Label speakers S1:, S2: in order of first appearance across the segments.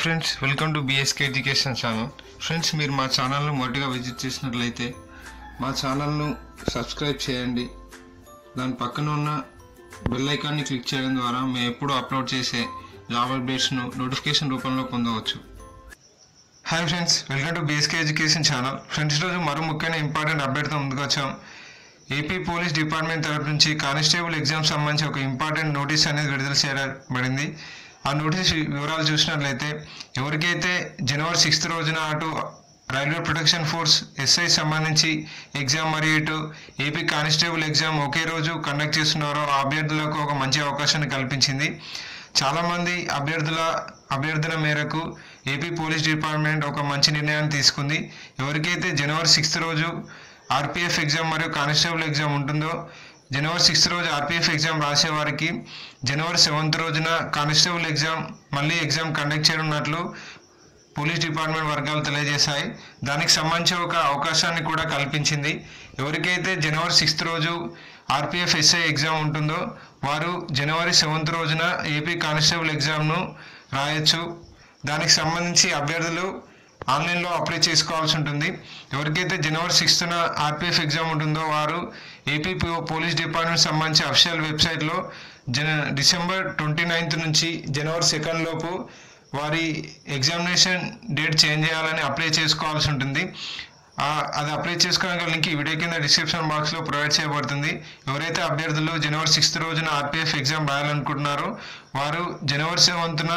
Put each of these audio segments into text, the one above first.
S1: Hi friends, welcome to BSK education channel. Friends, మీరు మా ఛానల్ను మొదటిగా విజిట్ చేసినట్లయితే మా ఛానల్ను సబ్స్క్రైబ్ చేయండి. దాని పక్కన ఉన్న బెల్ ఐకాన్ని క్లిక్ చేయడం ద్వారా మేము ఎప్పుడు అప్లోడ్ చేసే జాబ్ అప్డేట్స్ను నోటిఫికేషన్ రూపంలో పొందవచ్చు. Hi friends, welcome to BSK education channel. Friends, ఈరోజు మరో ముఖ్యమైన ఇంపార్టెంట్ అప్డేట్తో ముందుకు వచ్చాం. ఏపీ పోలీస్ డిపార్ట్మెంట్ తరఫు నుంచి కానిస్టేబుల్ ఎగ్జామ్ సంబంధించి ఒక ఇంపార్టెంట్ నోటీస్ అనేది విడుదల చేయబడింది. ఆ నోటీస్ వివరాలు చూసినట్లయితే, ఎవరికైతే జనవరి 6 రోజున అటు రైల్వే ప్రొటెక్షన్ ఫోర్స్ ఎస్ఐ సంబంధించి ఎగ్జామ్ మరియు ఇటు ఏపీ కానిస్టేబుల్ ఎగ్జామ్ ఒకే రోజు కండక్ట్ చేస్తున్నారో ఆ అభ్యర్థులకు ఒక మంచి అవకాశాన్ని కల్పించింది. చాలామంది అభ్యర్థుల మేరకు ఏపీ పోలీస్ డిపార్ట్మెంట్ ఒక మంచి నిర్ణయాన్ని తీసుకుంది. ఎవరికైతే జనవరి 6 రోజు ఆర్పిఎఫ్ ఎగ్జామ్ మరియు కానిస్టేబుల్ ఎగ్జామ్ ఉంటుందో, జనవరి 6 రోజు ఆర్పిఎఫ్ ఎగ్జామ్ రాసే వారికి జనవరి 7 రోజున కానిస్టేబుల్ ఎగ్జామ్ కండక్ట్ చేయనున్నట్లు పోలీస్ డిపార్ట్మెంట్ వర్గాలు తెలియజేశాయి. దానికి సంబంధించి ఒక అవకాశాన్ని కూడా కల్పించింది. ఎవరికైతే జనవరి 6 రోజు ఆర్పిఎఫ్ ఎస్ఐ ఎగ్జామ్ ఉంటుందో వారు జనవరి 7 రోజున ఏపీ కానిస్టేబుల్ ఎగ్జామ్ను రాయొచ్చు. దానికి సంబంధించి అభ్యర్థులు ఆన్లైన్లో అప్లై చేసుకోవాల్సి ఉంటుంది. ఎవరికైతే జనవరి 6న ఆర్పిఎఫ్ ఎగ్జామ్ ఉంటుందో వారు ఏపీ పోలీస్ డిపార్ట్మెంట్ సంబంధించి అఫీషియల్ వెబ్సైట్లో డిసెంబర్ 29 నుంచి జనవరి 2 లోపు వారి ఎగ్జామినేషన్ డేట్ చేంజ్ చేయాలని అప్లై చేసుకోవాల్సి ఉంటుంది. అది అప్లై చేసుకోవడానికి లింక్ ఈ వీడియో కింద డిస్క్రిప్షన్ బాక్స్లో ప్రొవైడ్ చేయబడుతుంది. ఎవరైతే అభ్యర్థులు జనవరి 6 రోజున ఆర్పిఎఫ్ ఎగ్జామ్ రాయాలనుకుంటున్నారో వారు జనవరి 7న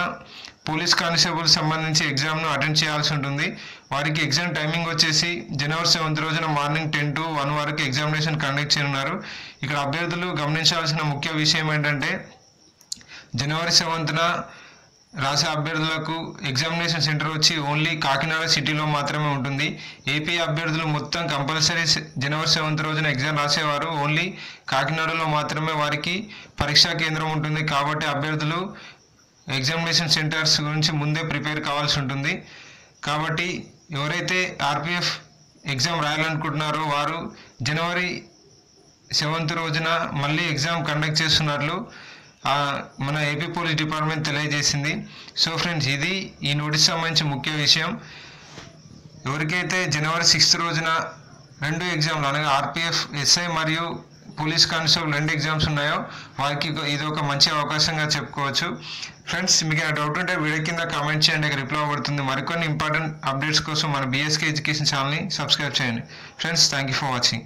S1: పోలీస్ కానిస్టేబుల్ సంబంధించి ఎగ్జామ్ను అటెండ్ చేయాల్సి ఉంటుంది. వారికి ఎగ్జామ్ టైమింగ్ వచ్చేసి జనవరి 7 రోజున మార్నింగ్ 10 to 1 వరకు ఎగ్జామినేషన్ కండక్ట్ చేయనున్నారు. ఇక్కడ అభ్యర్థులు గమనించాల్సిన ముఖ్య విషయం ఏంటంటే, జనవరి 7న రాసే అభ్యర్థులకు ఎగ్జామినేషన్ సెంటర్ వచ్చి ఓన్లీ కాకినాడ సిటీలో మాత్రమే ఉంటుంది. ఏపీ అభ్యర్థులు మొత్తం కంపల్సరీ జనవరి 7 రోజున ఎగ్జామ్ రాసేవారు ఓన్లీ కాకినాడలో మాత్రమే వారికి పరీక్షా కేంద్రం ఉంటుంది. కాబట్టి అభ్యర్థులు ఎగ్జామినేషన్ సెంటర్స్ గురించి ముందే ప్రిపేర్ కావాల్సి ఉంటుంది. కాబట్టి ఎవరైతే ఆర్పిఎఫ్ ఎగ్జామ్ రాయాలనుకుంటున్నారో వారు జనవరి 7 రోజున మళ్ళీ ఎగ్జామ్ కండక్ట్ చేస్తున్నట్లు మన ఏపీ పోలీస్ డిపార్ట్మెంట్ తెలియజేసింది. సో ఫ్రెండ్స్, ఇది ఈ నోటీస్ సంబంధించి ముఖ్య విషయం. ఎవరికైతే జనవరి 6 రోజున 2 ఎగ్జామ్లు అనగా ఆర్పిఎఫ్ ఎస్ఐ మరియు పోలీస్ కానిస్టేబుల్ 2 ఎగ్జామ్స్ ఉన్నాయో వారికి ఇది ఒక మంచి అవకాశంగా చెప్పుకోవచ్చు. ఫ్రెండ్స్, మీకు ఆ డౌట్ ఉంటే వీడియో కింద కామెంట్ చేయండి, రిప్లై అవ్వబడుతుంది. మరికొన్ని ఇంపార్టెంట్ అప్డేట్స్ కోసం మన బిఎస్కే ఎడ్యుకేషన్ ఛానల్ని సబ్స్క్రైబ్ చేయండి. Friends, thank you for watching.